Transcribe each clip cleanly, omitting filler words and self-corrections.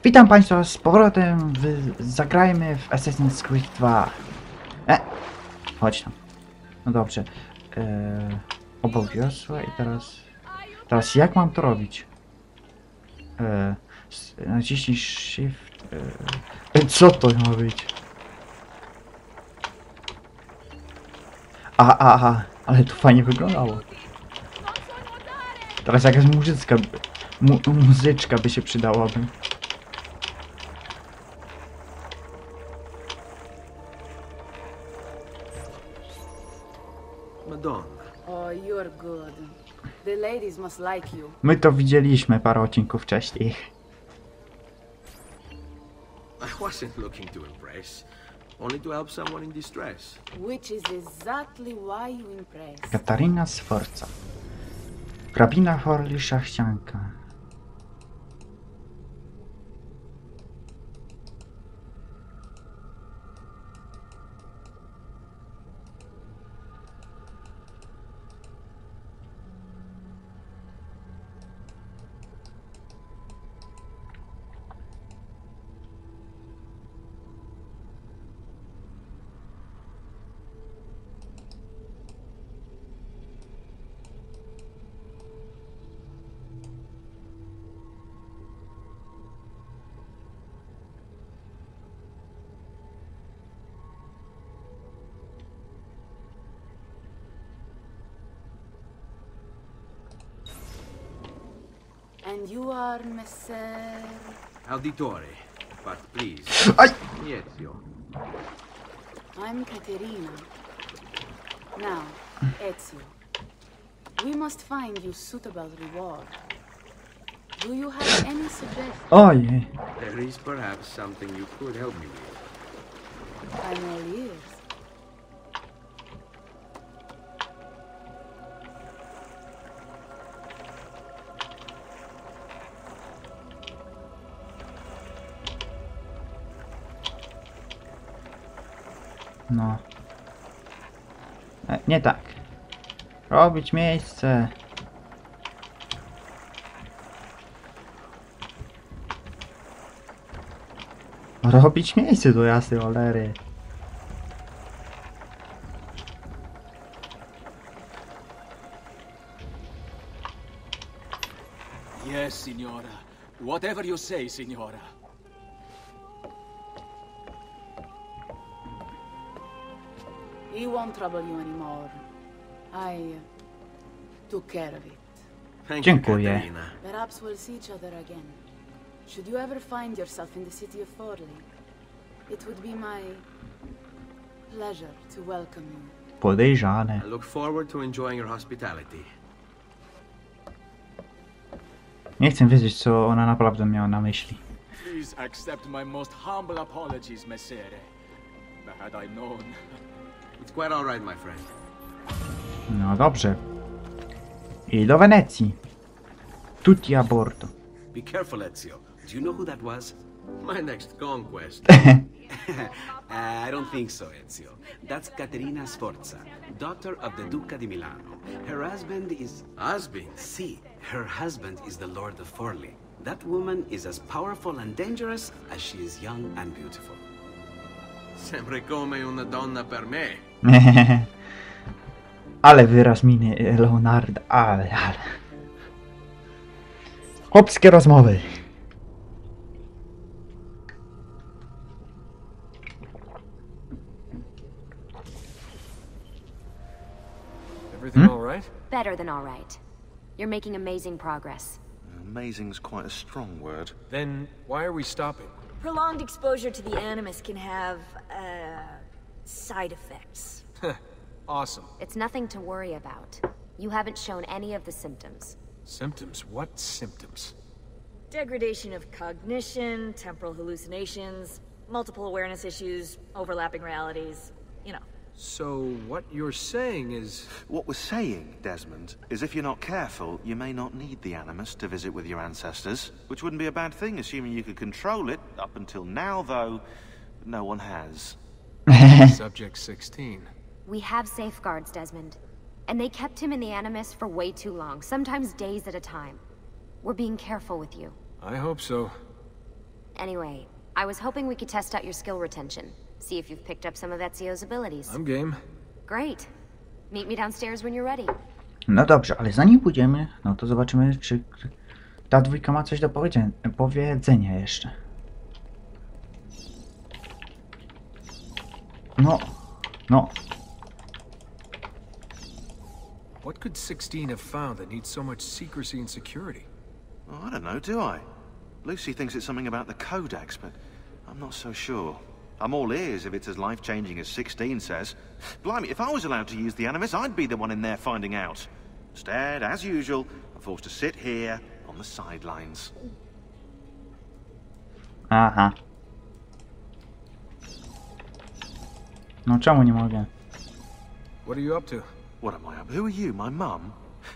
Witam Państwa z powrotem Zagrajmy w Assassin's Creed 2. Chodź tam. No dobrze. Obok wiosła i teraz jak mam to robić? Naciśnij Shift. Co to ma być? Aha, ale to fajnie wyglądało. Teraz jakaś muzyczka by się przydałaby. My to widzieliśmy parę odcinków wcześniej. I wasn't looking to impress, only to help someone in distress. Which is exactly why you impress. Katarzynę Sforzę. Hrabina Forli szachcianka. And you are Messer... Auditore, but please. Ay! Ezio. I'm Caterina. Now, Ezio. We must find you suitable reward. Do you have any suggestions? Ojej. There is perhaps something you could help me with. I'm all ears. No. Nie tak. Robić miejsce. Robić miejsce do jasnej cholery. Yes, signora. Whatever you say, signora. He won't trouble you anymore. I took care of it. Thank you, Dziękuję. Caterina. Perhaps we'll see each other again. Should you ever find yourself in the city of Forli, it would be my pleasure to welcome you. Podejrzane. I look forward to enjoying your hospitality. Nie chcę wiedzieć, co ona naprawdę miała na myśli. Please accept my most humble apologies, Messere. Had I known. It's quite all right, my friend. No dobrze. I do Wenecji. Tutti a bordo. Be careful, Ezio. Do you know who that was? My next conquest. I don't think so, Ezio. That's Caterina Sforza, daughter of the Duca di Milano. Her husband is... Husband? See, her husband is the Lord of Forli. That woman is as powerful and dangerous as she is young and beautiful. Sempre come una donna per me. Ale wyraz miny Leonarda. Ale. Chłopskie rozmowy. Everything all right? Better than all right. You're making amazing progress. Amazing's quite a strong word. Then why are we stopping? Prolonged exposure to the Animus can have, side effects. Awesome. It's nothing to worry about. You haven't shown any of the symptoms. Symptoms? What symptoms? Degradation of cognition, temporal hallucinations, multiple awareness issues, overlapping realities, you know. So what you're saying is... What we're saying, Desmond, is if you're not careful, you may not need the Animus to visit with your ancestors, which wouldn't be a bad thing, assuming you could control it. Up until now, though, no one has. Subject 16. We have safeguards, Desmond. And they kept him in the Animus for way too long, sometimes days at a time. We're being careful with you. I hope so. Anyway, I was hoping we could test out your skill retention. See if you've picked up some of Ezio's abilities. I'm game. Great. Meet me downstairs when you're ready. No dobrze, ale zanim pójdziemy, no to zobaczymy, czy ta dwójka ma coś do powiedzenia jeszcze. No. What could 16 have found that needs so much secrecy and security? Oh, I don't know, do I? Lucy thinks it's something about the Codex, but I'm not so sure. I'm all ears if it's as life-changing as 16 says. Blimey, if I was allowed to use the Animus, I'd be the one in there finding out. Instead, as usual, I'm forced to sit here on the sidelines. Aha. No czemu nie mogę? What are you up to? What am I up? Who are you, my mum?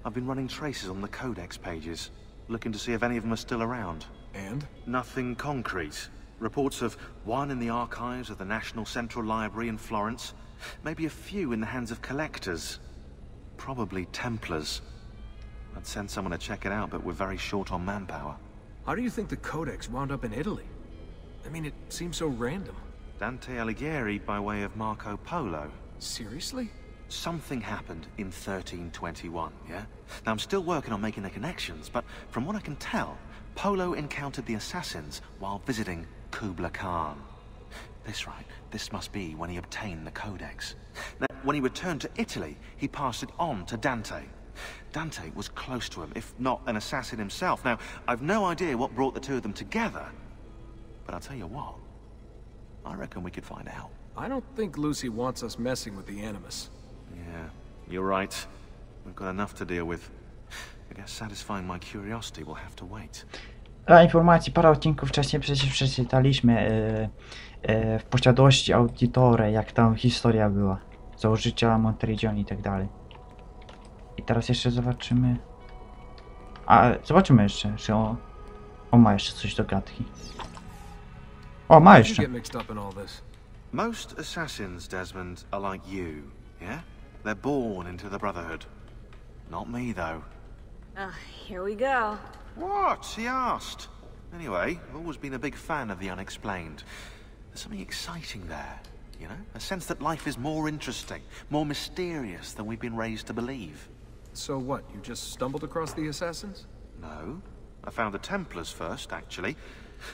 I've been running traces on the Codex pages, looking to see if any of them are still around. And? Nothing concrete. Reports of one in the archives of the National Central Library in Florence. Maybe a few in the hands of collectors. Probably Templars. I'd send someone to check it out, but we're very short on manpower. How do you think the Codex wound up in Italy? I mean, it seems so random. Dante Alighieri by way of Marco Polo. Seriously? Something happened in 1321, yeah? Now, I'm still working on making the connections, but from what I can tell, Polo encountered the assassins while visiting Kubla Khan. This must be when he obtained the Codex. Now, when he returned to Italy, he passed it on to Dante. Dante was close to him, if not an assassin himself. Now, I've no idea what brought the two of them together, but I'll tell you what, I reckon we could find out. I don't think Lucy wants us messing with the Animus. Yeah, you're right. We've got enough to deal with. I guess satisfying my curiosity will have to wait. Dla informacji, parę odcinków wcześniej przecież przeczytaliśmy w posiadłości Auditore, jak tam historia była. Założyciela Monteriggioni i tak dalej. I teraz jeszcze zobaczymy... zobaczymy jeszcze, czy on ma jeszcze coś do gadki. O, ma jeszcze. Most assassins, Desmond, are like you, yeah? They're born into the Brotherhood. Not me, though. Here we go. What? He asked. Anyway, I've always been a big fan of the unexplained. There's something exciting there, you know? A sense that life is more interesting, more mysterious than we've been raised to believe. So what, you just stumbled across the assassins? No. I found the Templars first, actually.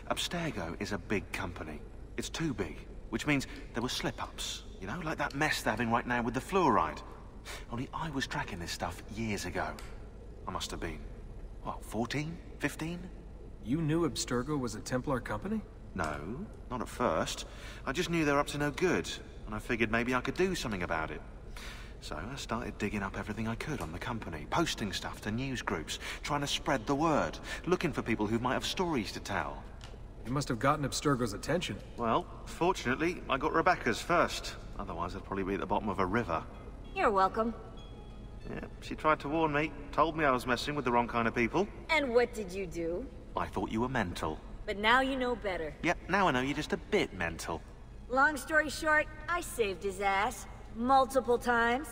Abstergo is a big company. It's too big, which means there were slip-ups, you know, like that mess they're having right now with the fluoride. Only I was tracking this stuff years ago. I must have been, what, 14? 15? You knew Abstergo was a Templar company? No, not at first. I just knew they were up to no good, and I figured maybe I could do something about it. So I started digging up everything I could on the company, posting stuff to news groups, trying to spread the word, looking for people who might have stories to tell. You must have gotten Abstergo's attention. Well, fortunately, I got Rebecca's first. Otherwise, I'd probably be at the bottom of a river. You're welcome. Yeah, she tried to warn me, told me I was messing with the wrong kind of people. And what did you do? I thought you were mental. But now you know better. Yep, now I know you're just a bit mental. Long story short, I saved his ass. Multiple times.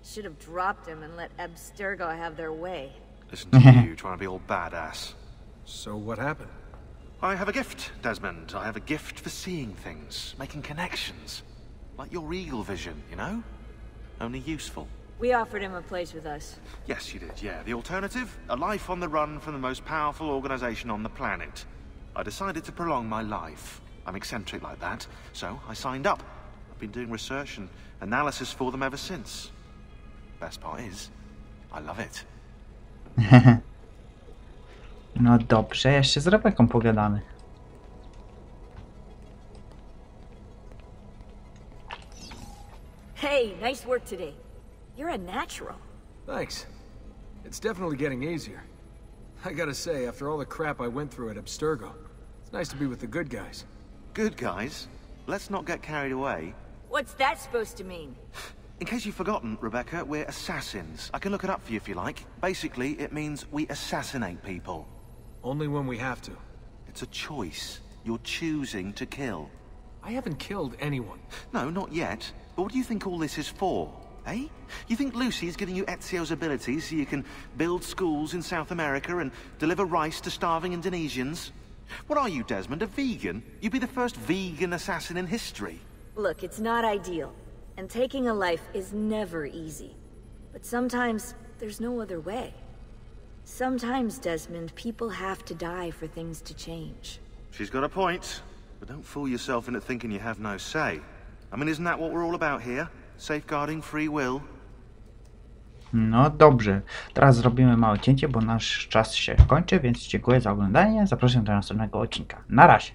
Should have dropped him and let Abstergo have their way. Listen to you trying to be all badass. So what happened? I have a gift, Desmond. I have a gift for seeing things, making connections. Like your eagle vision, you know? Only useful. We offered him a place with us. Yes, you did, yeah. The alternative? A life on the run from the most powerful organization on the planet. I decided to prolong my life. I'm eccentric like that, so I signed up. I've been doing research and analysis for them ever since. Best part is, I love it. No dobrze, jeszcze z Rebeką pogadamy. Hey, nice work today. You're a natural. Thanks. It's definitely getting easier. I gotta say, after all the crap I went through at Abstergo, it's nice to be with the good guys. Good guys? Let's not get carried away. What's that supposed to mean? In case you've forgotten, Rebecca, we're assassins. I can look it up for you if you like. Basically, it means we assassinate people. Only when we have to. It's a choice. You're choosing to kill. I haven't killed anyone. No, not yet. But what do you think all this is for? Eh? You think Lucy's giving you Ezio's abilities so you can build schools in South America and deliver rice to starving Indonesians? What are you, Desmond, a vegan? You'd be the first vegan assassin in history. Look, it's not ideal, and taking a life is never easy. But sometimes, there's no other way. Sometimes, Desmond, people have to die for things to change. She's got a point, but don't fool yourself into thinking you have no say. I mean, isn't that what we're all about here? Safeguarding free will? No dobrze, teraz zrobimy małe cięcie, bo nasz czas się kończy, więc dziękuję za oglądanie. Zapraszam do następnego odcinka. Na razie.